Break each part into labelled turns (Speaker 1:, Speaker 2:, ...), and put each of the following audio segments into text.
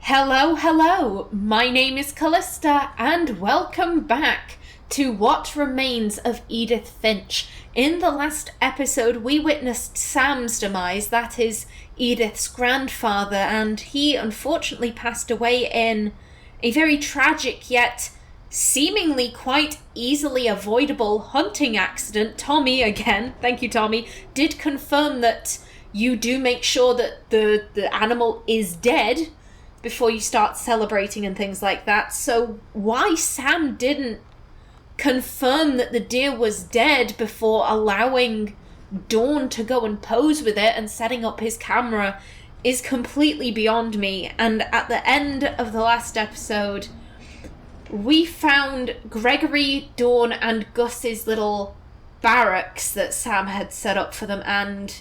Speaker 1: Hello, hello, my name is Callista, and welcome back to What Remains of Edith Finch. In the last episode, we witnessed Sam's demise, that is, Edith's grandfather, and he unfortunately passed away in a very tragic yet seemingly quite easily avoidable hunting accident. Tommy, again, thank you Tommy, did confirm that you do make sure that the animal is dead before you start celebrating and things like that. So why Sam didn't confirm that the deer was dead before allowing Dawn to go and pose with it and setting up his camera is completely beyond me. And at the end of the last episode, we found Gregory, Dawn, and Gus's little barracks that Sam had set up for them, and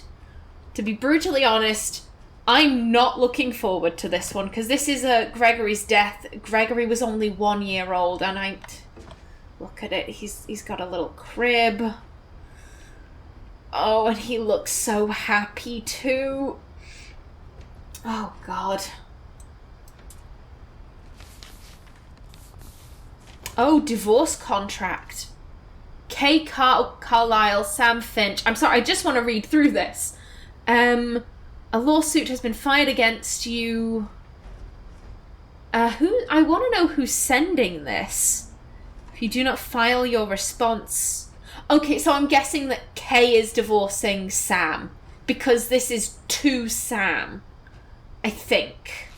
Speaker 1: to be brutally honest, I'm not looking forward to this one, because this is Gregory's death. Gregory was only 1 year old, and look at it, he's got a little crib. Oh, and he looks so happy too. Oh, God. Oh, divorce contract. Carlisle, Sam Finch. I'm sorry, I just want to read through this. A lawsuit has been filed against you. I want to know who's sending this. If you do not file your response. Okay, so I'm guessing that Kay is divorcing Sam, because this is to Sam, I think.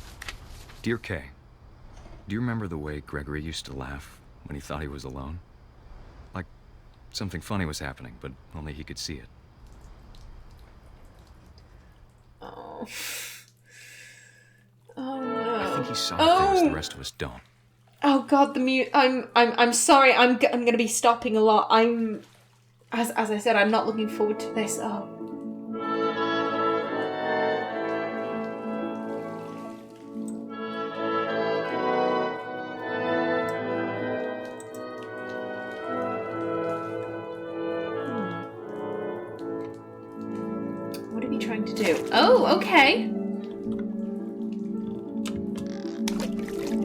Speaker 2: Dear Kay, do you remember the way Gregory used to laugh when he thought he was alone? Like something funny was happening, but only he could see it.
Speaker 1: Oh. Oh no.
Speaker 2: I think he saw things the rest of us don't.
Speaker 1: Oh God, I'm sorry. I'm going to be stopping a lot. As I said, I'm not looking forward to this. Oh. What are we trying to do? Oh, okay.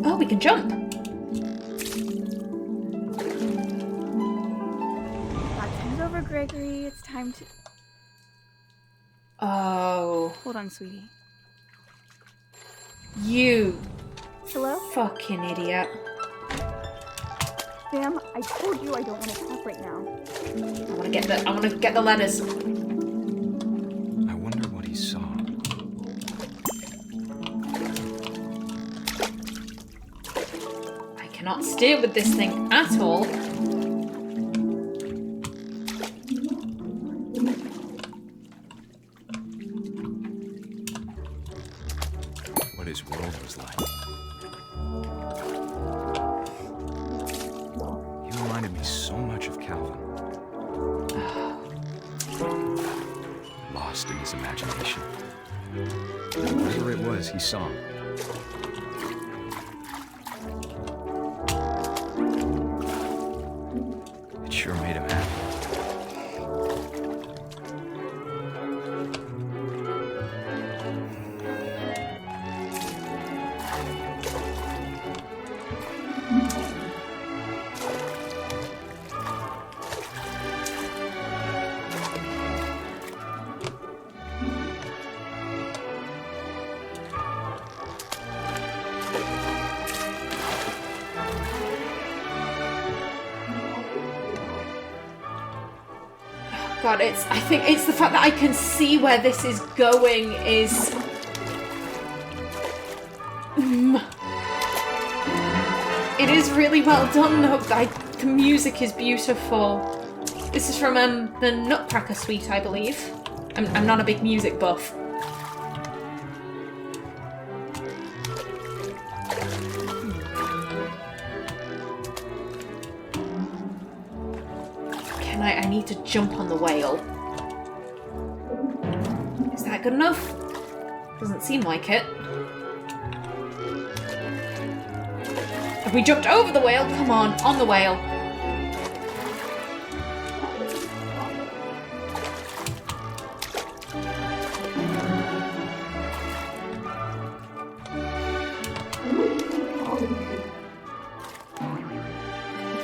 Speaker 1: Oh, we can jump.
Speaker 3: Time's over, Gregory. It's time to...
Speaker 1: Oh.
Speaker 3: Hold on, sweetie.
Speaker 1: You.
Speaker 3: Hello?
Speaker 1: Fucking idiot.
Speaker 3: Sam, I told you I don't want to talk right now.
Speaker 1: I want to get the letters.
Speaker 2: I wonder what he saw.
Speaker 1: I cannot steer with this thing at all.
Speaker 2: What his world was like. He reminded me so much of Calvin. Lost in his imagination. Whatever it was, he saw. It sure made him happy.
Speaker 1: God, I think it's the fact that I can see where this is going is... It is really well done though. The music is beautiful. This is from the Nutcracker Suite, I believe. I'm not a big music buff. I need to jump on the whale. Is that good enough? Doesn't seem like it. Have we jumped over the whale? Come on the whale.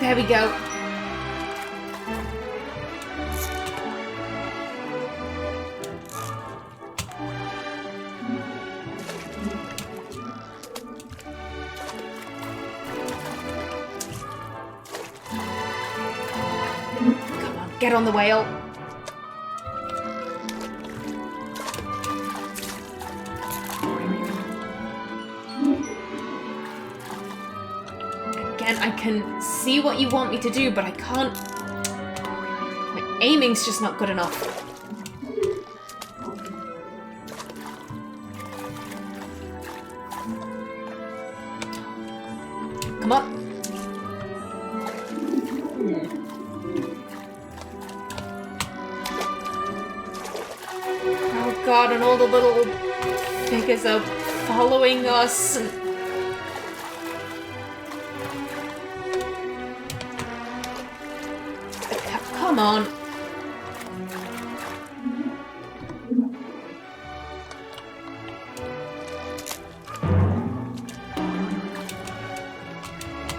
Speaker 1: There we go. Come on, get on the whale. Again, I can see what you want me to do, but I can't... My aiming's just not good enough. Come on. Oh god, and all the little figures are following us. Come on.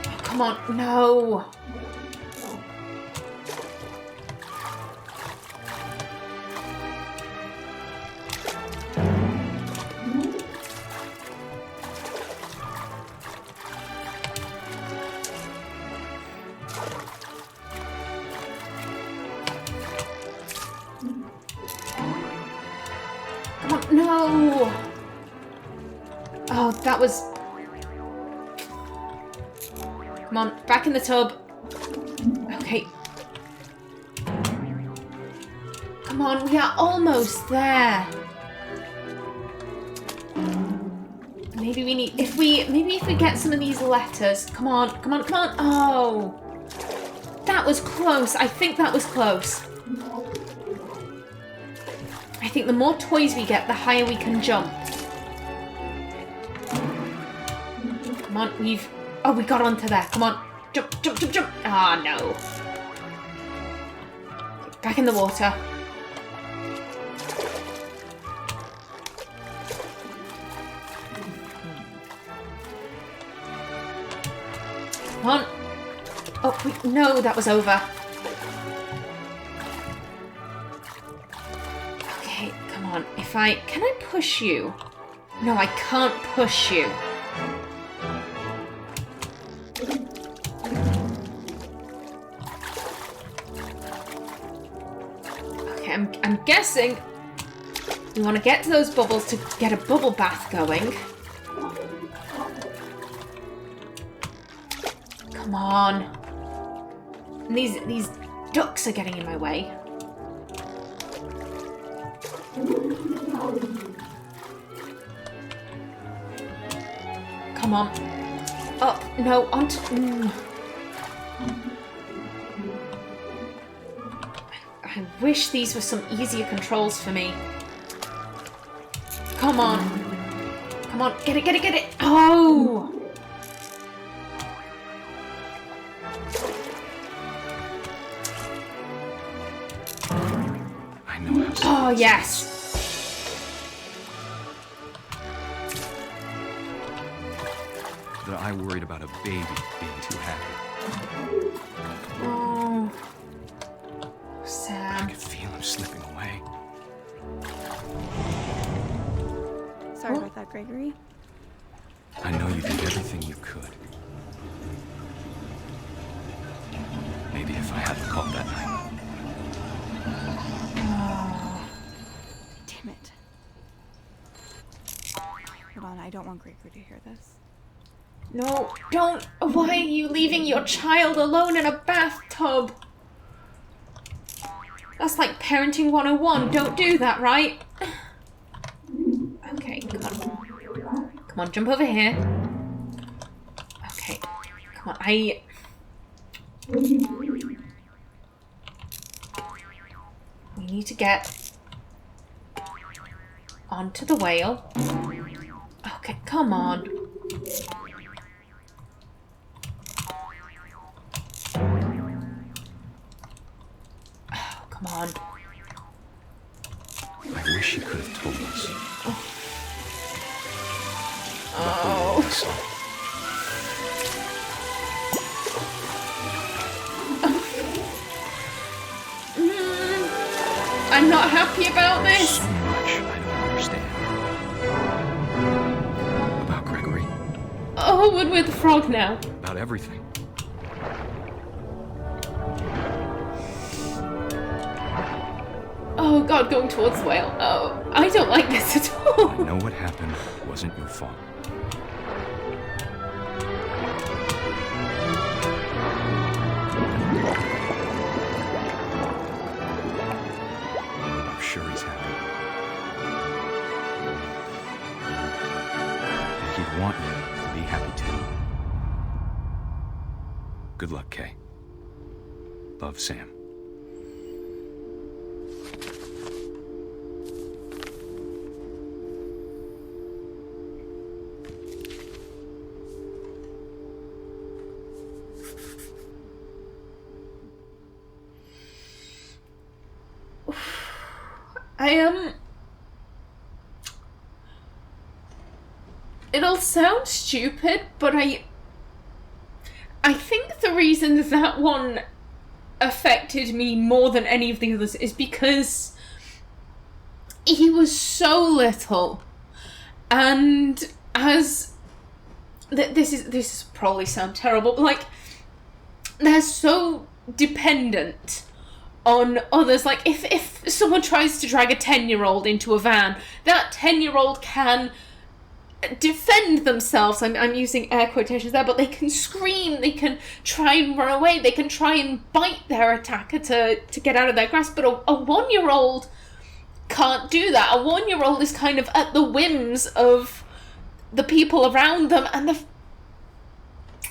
Speaker 1: Oh, come on, no. No! Oh, that was... Come on, back in the tub. Okay. Come on, we are almost there. Maybe we need... Maybe if we get some of these letters. Come on, come on, come on. Oh! That was close. I think that was close. I think the more toys we get, the higher we can jump. Come on, we've... Oh, we got onto there. Come on. Jump, jump, jump, jump. Ah, no. Back in the water. Come on. Oh, no, that was over. Okay, come on. Can I push you? No, I can't push you. Okay, I'm guessing we want to get to those bubbles to get a bubble bath going. Come on. And these ducks are getting in my way. Come on. Up. No, onto... I wish these were some easier controls for me. Come on. Come on. Get it, get it, get it. Oh!
Speaker 2: I know how to...
Speaker 1: Oh, yes.
Speaker 2: That I worried about a baby being too happy.
Speaker 1: Oh.
Speaker 2: I
Speaker 1: Sam.
Speaker 2: could feel him slipping away.
Speaker 3: Sorry about that, Gregory.
Speaker 2: I know you did everything you could. Maybe if I hadn't called that night.
Speaker 3: Damn it. Hold on, I don't want Gregory to hear this.
Speaker 1: No, don't. Why are you leaving your child alone in a bathtub? That's like parenting 101. Don't do that, right? Okay, come on. Come on, jump over here. Okay, come on. We need to get onto the whale. Okay, come on. Oh, come on.
Speaker 2: I wish you could have told us.
Speaker 1: Oh. I'm not happy about
Speaker 2: There's
Speaker 1: this.
Speaker 2: so much I don't understand. About Gregory.
Speaker 1: Oh, we're with the frog now.
Speaker 2: About everything.
Speaker 1: Oh god, going towards the whale. Oh, I don't like this at all.
Speaker 2: I know what happened wasn't your fault. I'm sure he's happy. And he'd want you to be happy too. Good luck, Kay. Love, Sam.
Speaker 1: It'll sound stupid, but I think the reason that one affected me more than any of the others is because he was so little, and as this is probably sound terrible, but like they're so dependent on others. Like if someone tries to drag a 10-year-old into a van, that 10-year-old can defend themselves. I'm using air quotations there, but they can scream, they can try and run away, they can try and bite their attacker to get out of their grasp, but a 1-year-old can't do that. A 1-year-old is kind of at the whims of the people around them, and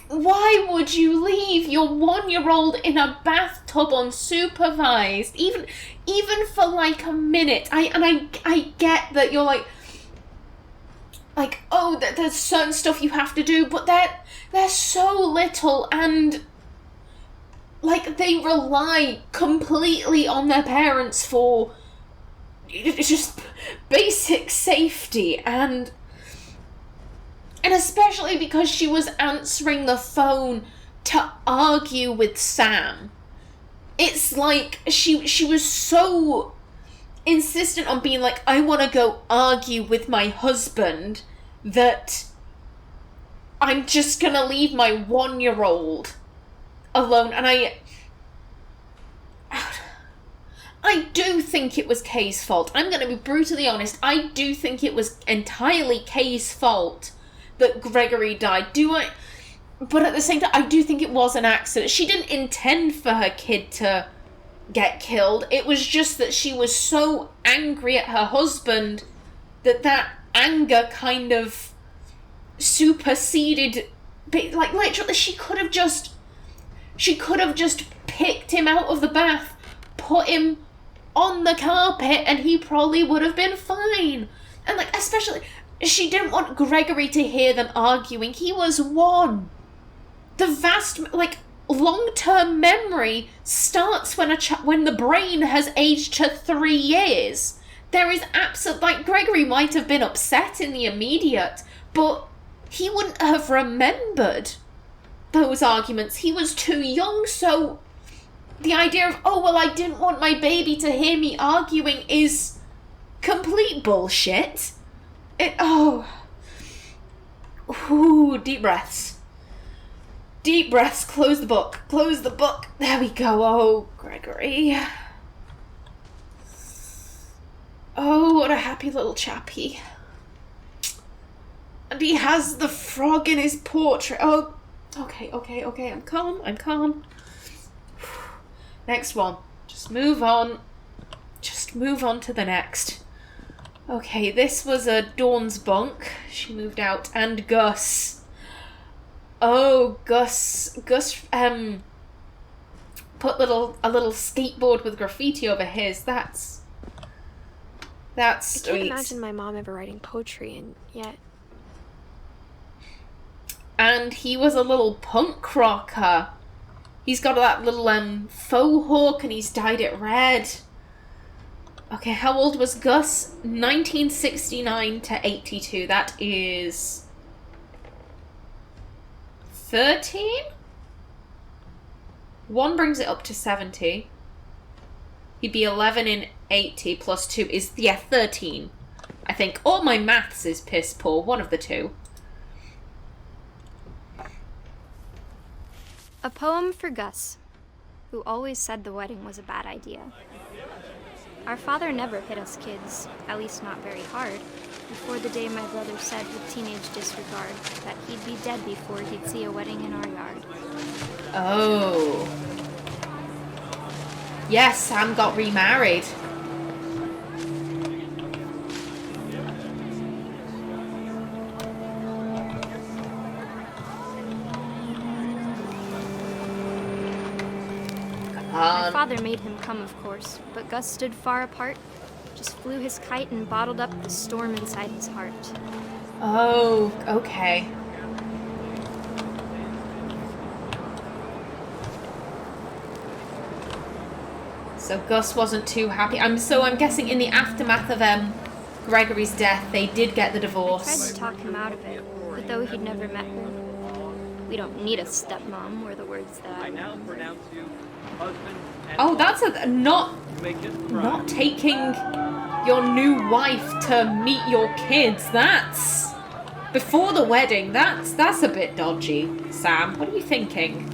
Speaker 1: why would you leave your 1-year-old in a bathtub unsupervised, even for like a minute? I get that you're like, oh, there's certain stuff you have to do, but they're so little, and like they rely completely on their parents for just basic safety, and especially because she was answering the phone to argue with Sam. It's like she was so insistent on being like, I want to go argue with my husband, that I'm just gonna leave my 1-year-old alone. And I do think it was Kay's fault. I'm gonna be brutally honest. I do think it was entirely Kay's fault that Gregory died. But at the same time, I do think it was an accident. She didn't intend for her kid to get killed. It was just that she was so angry at her husband that anger kind of superseded. Like literally, she could have just picked him out of the bath, put him on the carpet, and he probably would have been fine. And like, especially, she didn't want Gregory to hear them arguing. He was 1. The vast, long-term memory starts when the brain has aged to 3 years. There is Gregory might have been upset in the immediate, but he wouldn't have remembered those arguments. He was too young, so the idea of, oh, well, I didn't want my baby to hear me arguing is complete bullshit. Ooh, deep breaths. Deep breaths, close the book. Close the book. There we go. Oh, Gregory. Oh, what a happy little chappy. And he has the frog in his portrait. Oh, okay. I'm calm. Next one. Just move on to the next. Okay, this was a Dawn's bunk. She moved out. And Gus. Oh, Gus put a little skateboard with graffiti over his. That's
Speaker 4: I
Speaker 1: sweet.
Speaker 4: can't imagine my mom ever writing poetry, and yet.
Speaker 1: And he was a little punk rocker. He's got that little faux hawk, and he's dyed it red. Okay, how old was Gus? 1969 to 82. That is 13? 1 brings it up to 70. He'd be 11 in 80 plus 2 is, 13. I think. Or my maths is piss poor. One of the two.
Speaker 5: A poem for Gus, who always said the wedding was a bad idea. Our father never hit us kids, at least not very hard, before the day my brother said with teenage disregard that he'd be dead before he'd see a wedding in our yard.
Speaker 1: Oh. Yes, Sam got remarried.
Speaker 5: My father made him come, of course, but Gus stood far apart, just flew his kite and bottled up the storm inside his heart.
Speaker 1: Oh, okay. So Gus wasn't too happy. I'm guessing in the aftermath of Gregory's death, they did get the
Speaker 5: I
Speaker 1: divorce.
Speaker 5: tried to talk him out of it, but though he'd never met her, "We don't need a stepmom," were the words that I
Speaker 6: now pronounce you husband and
Speaker 1: Oh, that's not taking your new wife to meet your kids. That's before the wedding. That's a bit dodgy, Sam. What are you thinking?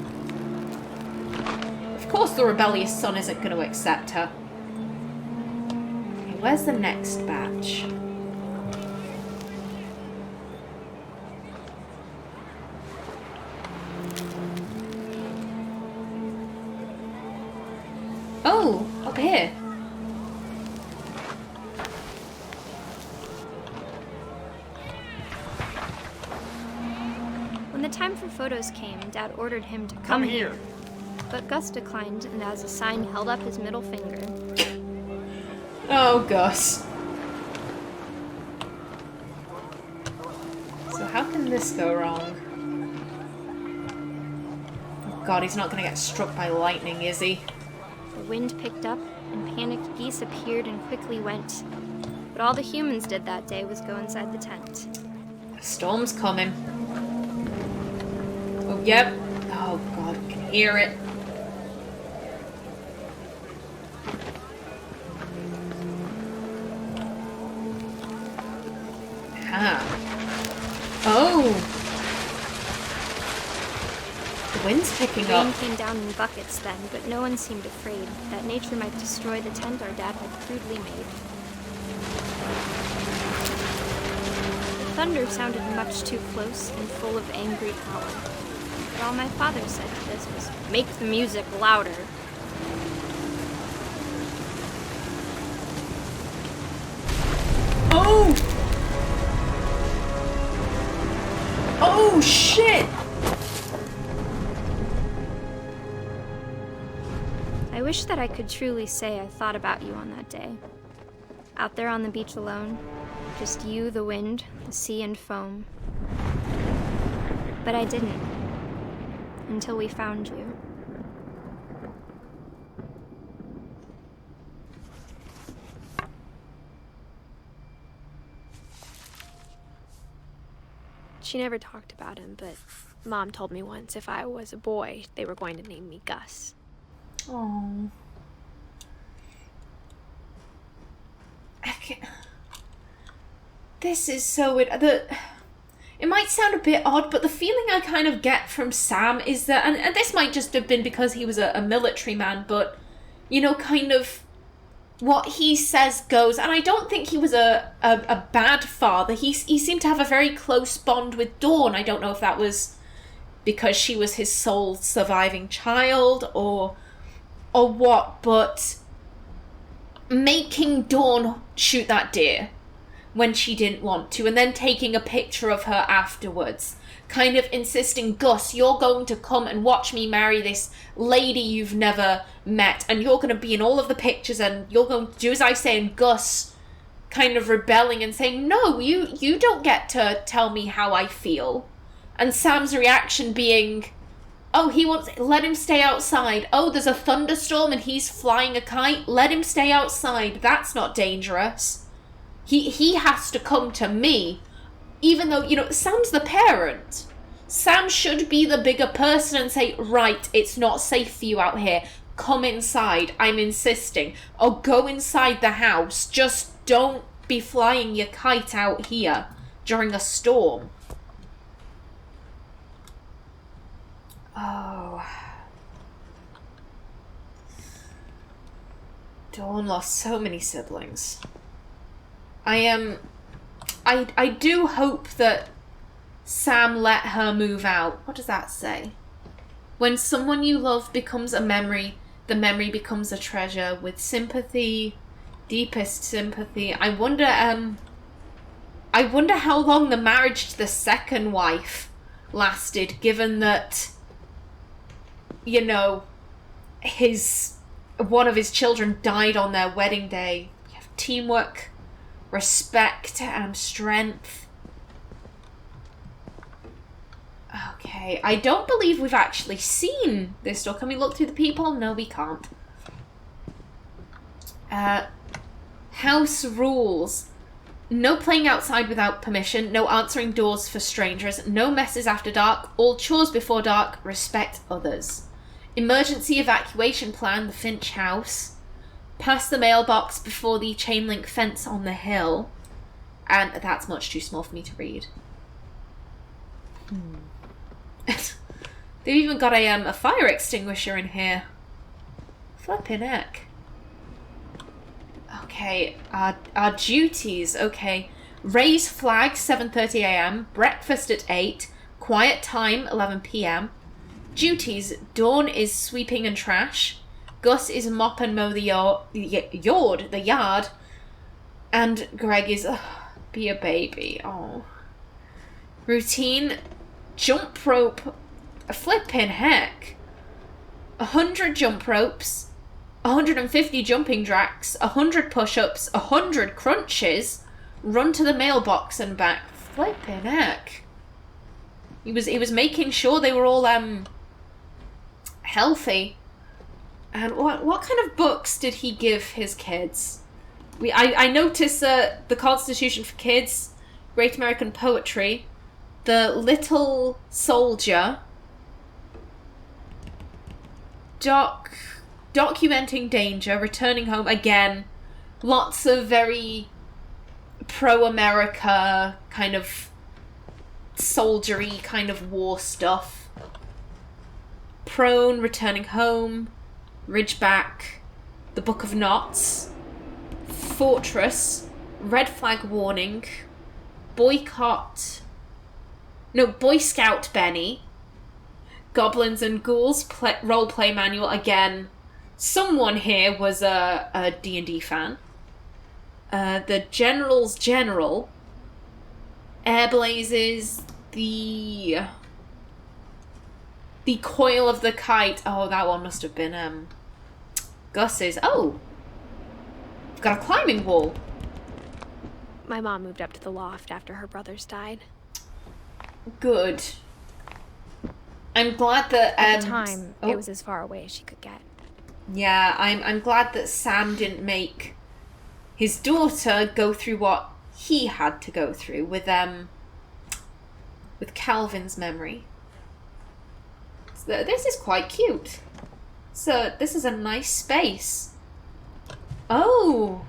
Speaker 1: Of course the rebellious son isn't going to accept her. Okay, where's the next batch? Oh, up here.
Speaker 5: When the time for photos came, Dad ordered him to come here. But Gus declined, and as a sign held up his middle finger.
Speaker 1: Oh, Gus. So how can this go wrong? Oh God, he's not going to get struck by lightning, is he?
Speaker 5: The wind picked up, and panicked geese appeared and quickly went. But all the humans did that day was go inside the tent.
Speaker 1: A storm's coming. Oh, yep. Oh God, I can hear it. Ah. Oh! The wind's picking
Speaker 5: Rain
Speaker 1: up.
Speaker 5: came down in buckets then, but no one seemed afraid that nature might destroy the tent our dad had crudely made. The thunder sounded much too close and full of angry power. But all my father said to this was, "Make the music louder."
Speaker 1: Oh! Oh, shit!
Speaker 5: I wish that I could truly say I thought about you on that day. Out there on the beach alone, just you, the wind, the sea, and foam. But I didn't. Until we found you.
Speaker 4: She never talked about him, but Mom told me once if I was a boy, they were going to name me Gus.
Speaker 1: Oh. This is so weird. It might sound a bit odd, but the feeling I kind of get from Sam is that, and this might just have been because he was a military man, but, you know, kind of what he says goes. And I don't think he was a bad father. He seemed to have a very close bond with Dawn. I don't know if that was because she was his sole surviving child or what, but making Dawn shoot that deer when she didn't want to, and then taking a picture of her afterwards, kind of insisting, "Gus, you're going to come and watch me marry this lady you've never met, and you're going to be in all of the pictures, and you're going to do as I say," and Gus kind of rebelling and saying, "No, you don't get to tell me how I feel." And Sam's reaction being, "Oh, let him stay outside. Oh, there's a thunderstorm and he's flying a kite. Let him stay outside. That's not dangerous. He has to come to me." Even though, you know, Sam's the parent. Sam should be the bigger person and say, "Right, it's not safe for you out here. come inside. I'm insisting. Or go inside the house. Just don't be flying your kite out here during a storm. Oh. Dawn lost so many siblings. I do hope that Sam let her move out. What does that say? When someone you love becomes a memory, the memory becomes a treasure. With sympathy, deepest sympathy. I wonder how long the marriage to the second wife lasted, given that, you know, one of his children died on their wedding day. You have teamwork, respect, and strength. Okay, I don't believe we've actually seen this door. Can we look through the peephole? No, we can't. House rules. No playing outside without permission. No answering doors for strangers. No messes after dark. All chores before dark. Respect others. Emergency evacuation plan, the Finch house. Past the mailbox before the chain link fence on the hill. And that's much too small for me to read. They've even got a fire extinguisher in here. Flippin' heck. Okay, our duties. Okay. Raise flag, 7:30 a.m. Breakfast at 8. Quiet time, 11 p.m. Duties. Dawn is sweeping and trash. Gus is mop and mow the yard. And Greg is be a baby. Oh. Routine. Jump rope. Flippin' heck. 100 jump ropes. 150 jumping jacks. 100 push-ups. 100 crunches. Run to the mailbox and back. Flippin' heck. He was making sure they were all healthy. And what kind of books did he give his kids? I noticed the Constitution for Kids, Great American Poetry, The Little Soldier, Documenting Danger, Returning Home. Again, lots of very pro-America kind of soldiery kind of war stuff. Prone, Returning Home, Ridgeback, The Book of Knots, Fortress, Red Flag Warning, Boy Scout Benny, Goblins and Ghouls Roleplay Manual. Again, someone here was a D&D fan. The General's General, Air Blazes, the Coil of the Kite. Oh, that one must have been Gus's. Oh, we've got a climbing wall.
Speaker 4: My mom moved up to the loft after her brothers died.
Speaker 1: Good. I'm glad that
Speaker 4: At the time, it was as far away as she could get.
Speaker 1: Yeah, I'm glad that Sam didn't make his daughter go through what he had to go through with Calvin's memory. So this is quite cute. So this is a nice space. Oh,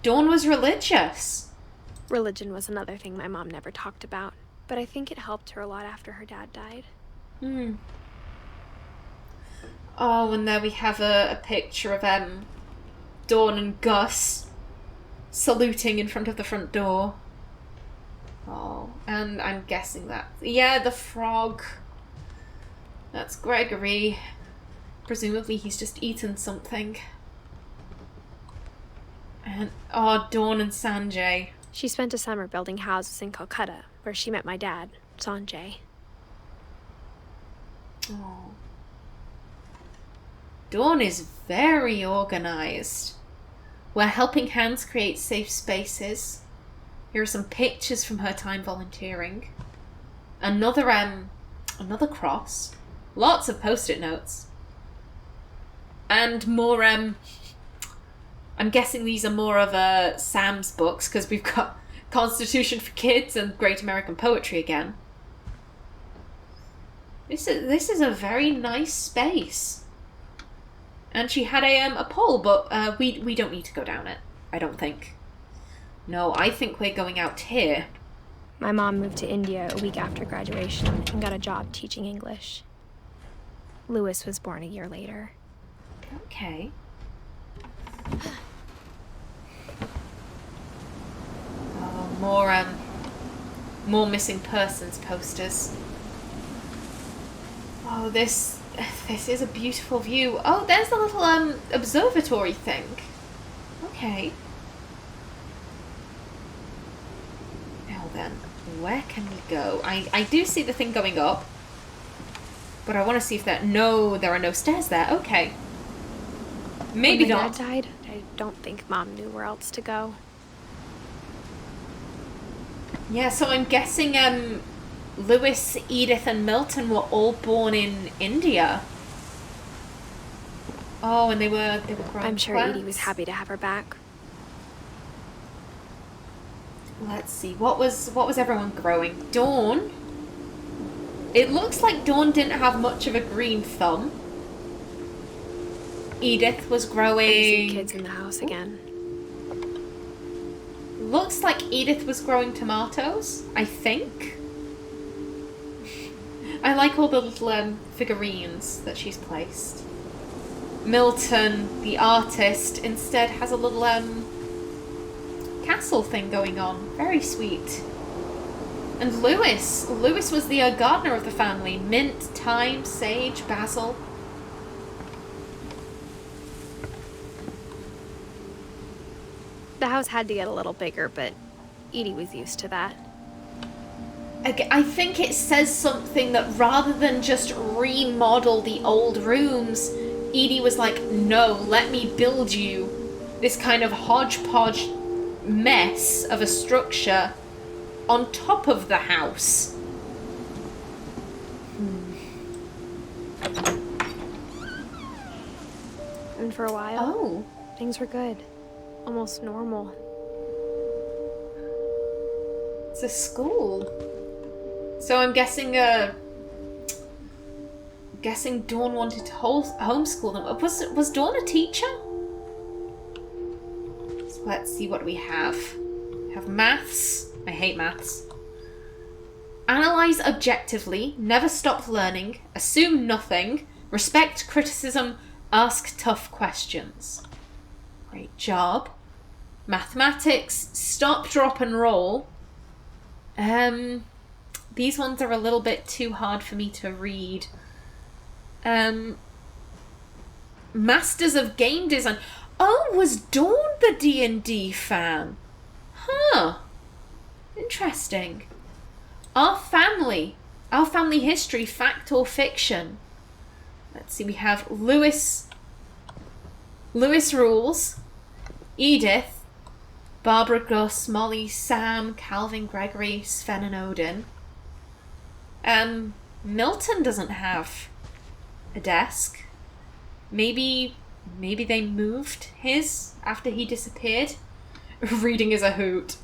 Speaker 1: Dawn was religious.
Speaker 4: Religion was another thing my mom never talked about, but I think it helped her a lot after her dad died.
Speaker 1: Oh, and there we have a picture of Dawn and Gus saluting in front of the front door. Oh, and I'm guessing that... Yeah, the frog. That's Gregory. Presumably he's just eaten something. And, oh, Dawn and Sanjay.
Speaker 4: She spent a summer building houses in Calcutta, where she met my dad, Sanjay.
Speaker 1: Oh. Dawn is very organized. Where helping hands create safe spaces. Here are some pictures from her time volunteering. Another cross. Lots of post-it notes. And more, I'm guessing these are more of Sam's books, because we've got Constitution for Kids and Great American Poetry again. This is a very nice space. And she had a pole, but we don't need to go down it, I don't think. No, I think we're going out here.
Speaker 4: My mom moved to India a week after graduation and got a job teaching English. Lewis was born a year later.
Speaker 1: Okay. Oh, more missing persons posters. Oh, this is a beautiful view. Oh, there's the little observatory thing. Okay. Now then, where can we go? I do see the thing going up, but I want to see if there are no stairs there. Okay. Maybe
Speaker 4: when my
Speaker 1: not.
Speaker 4: dad died, I don't think Mom knew where else to go.
Speaker 1: Yeah, so I'm guessing Lewis, Edith, and Milton were all born in India. Oh, and they were growing
Speaker 4: I'm sure
Speaker 1: plants.
Speaker 4: Edie was happy to have her back.
Speaker 1: Let's see, what was everyone growing? Dawn. It looks like Dawn didn't have much of a green thumb. Edith was growing.
Speaker 4: I see kids in the house again.
Speaker 1: Looks like Edith was growing tomatoes, I think. I like all the little figurines that she's placed. Milton, the artist, instead has a little castle thing going on. Very sweet. And Lewis was the gardener of the family. Mint, thyme, sage, basil.
Speaker 4: The house had to get a little bigger, but Edie was used to that.
Speaker 1: I think it says something that rather than just remodel the old rooms, Edie was like, no, let me build you this kind of hodgepodge mess of a structure on top of the house.
Speaker 4: And for a while,
Speaker 1: Oh.
Speaker 4: things were good. Almost normal.
Speaker 1: It's a school. So I'm guessing Dawn wanted to homeschool them. Was Dawn a teacher? So let's see what we have. We have maths. I hate maths. Analyze objectively, never stop learning, assume nothing, respect criticism, ask tough questions. Great job. Mathematics, stop, drop, and roll. These ones are a little bit too hard for me to read. Masters of Game Design. Oh, was Dawn the D&D fan? Huh. Interesting. Our family history, fact or fiction. Let's see, we have Lewis rules. Edith, Barbara, Gus, Molly, Sam, Calvin, Gregory, Sven, and Odin. Milton doesn't have a desk. Maybe they moved his after he disappeared. Reading is a hoot.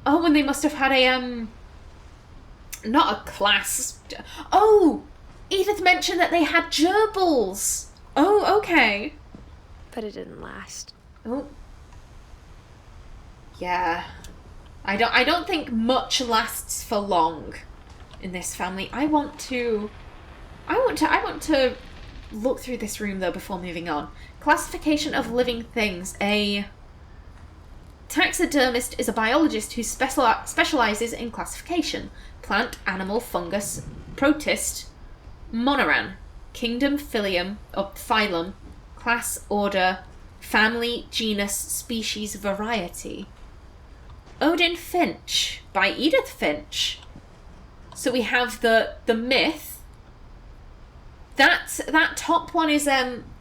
Speaker 1: Oh, and they must have had a not a class. Oh, Edith mentioned that they had gerbils. Oh, okay.
Speaker 4: But it didn't last.
Speaker 1: Oh. Yeah. I don't think much lasts for long in this family. I want to look through this room though before moving on. Classification of living things. A taxidermist is a biologist who specializes in classification. Plant, animal, fungus, protist, monoran, kingdom, phylum, class, order, family, genus, species, variety. Odin Finch by Edith Finch. So we have the myth. That top one is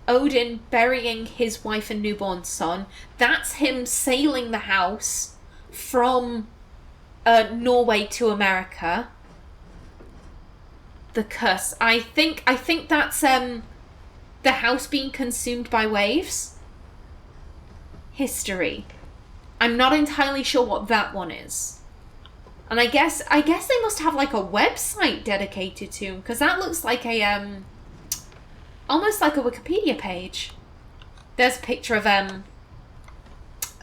Speaker 1: Odin burying his wife and newborn son. That's him sailing the house from Norway to America. The curse. I think that's the house being consumed by waves. History. I'm not entirely sure what that one is. And I guess they must have like a website dedicated to him, because that looks like a almost like a Wikipedia page. There's a picture of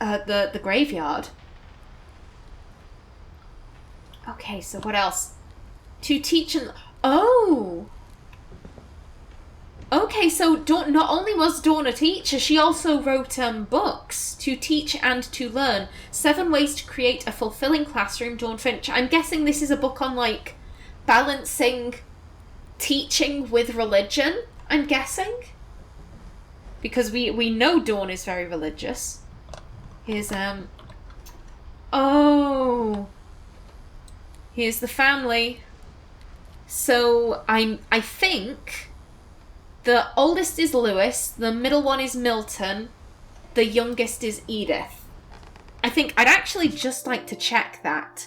Speaker 1: the graveyard. Okay, so what else? To teach and... Oh! Okay, so Dawn, not only was Dawn a teacher, she also wrote books. To teach and to learn. 7 ways to create a fulfilling classroom, Dawn Finch. I'm guessing this is a book on, like, balancing teaching with religion, I'm guessing. Because we know Dawn is very religious. Here's, oh... Here's the family. So, I think... The oldest is Lewis, the middle one is Milton, the youngest is Edith. I think I'd actually just like to check that.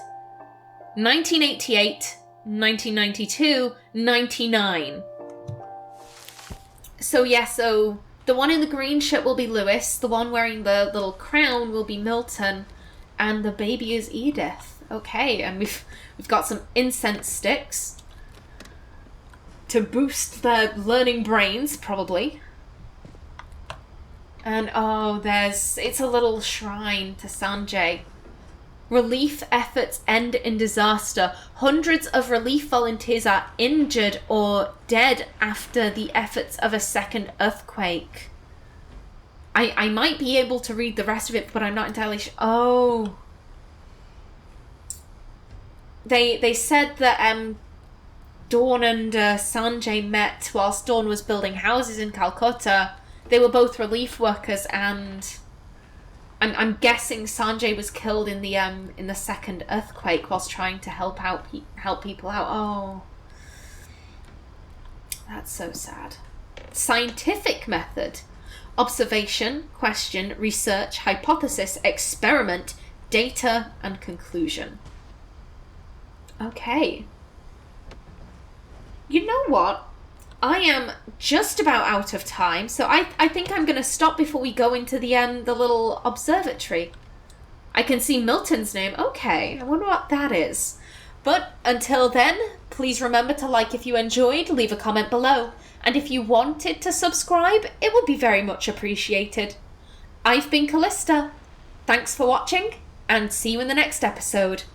Speaker 1: 1988, 1992, 99. So yeah, so the one in the green shirt will be Lewis, the one wearing the little crown will be Milton, and the baby is Edith. Okay, and we've got some incense sticks. To boost their learning brains, probably. And oh, it's a little shrine to Sanjay. Relief efforts end in disaster. Hundreds of relief volunteers are injured or dead after the efforts of a second earthquake. I might be able to read the rest of it, but I'm not entirely sure. Oh. They said that Dawn and Sanjay met whilst Dawn was building houses in Calcutta. They were both relief workers, and I'm guessing Sanjay was killed in the second earthquake whilst trying to help people out. Oh, that's so sad. Scientific method: observation, question, research, hypothesis, experiment, data, and conclusion. Okay. You know what? I am just about out of time, so I think I'm going to stop before we go into the little observatory. I can see Milton's name. Okay, I wonder what that is. But until then, please remember to like if you enjoyed, leave a comment below. And if you wanted to subscribe, it would be very much appreciated. I've been Kallista. Thanks for watching, and see you in the next episode.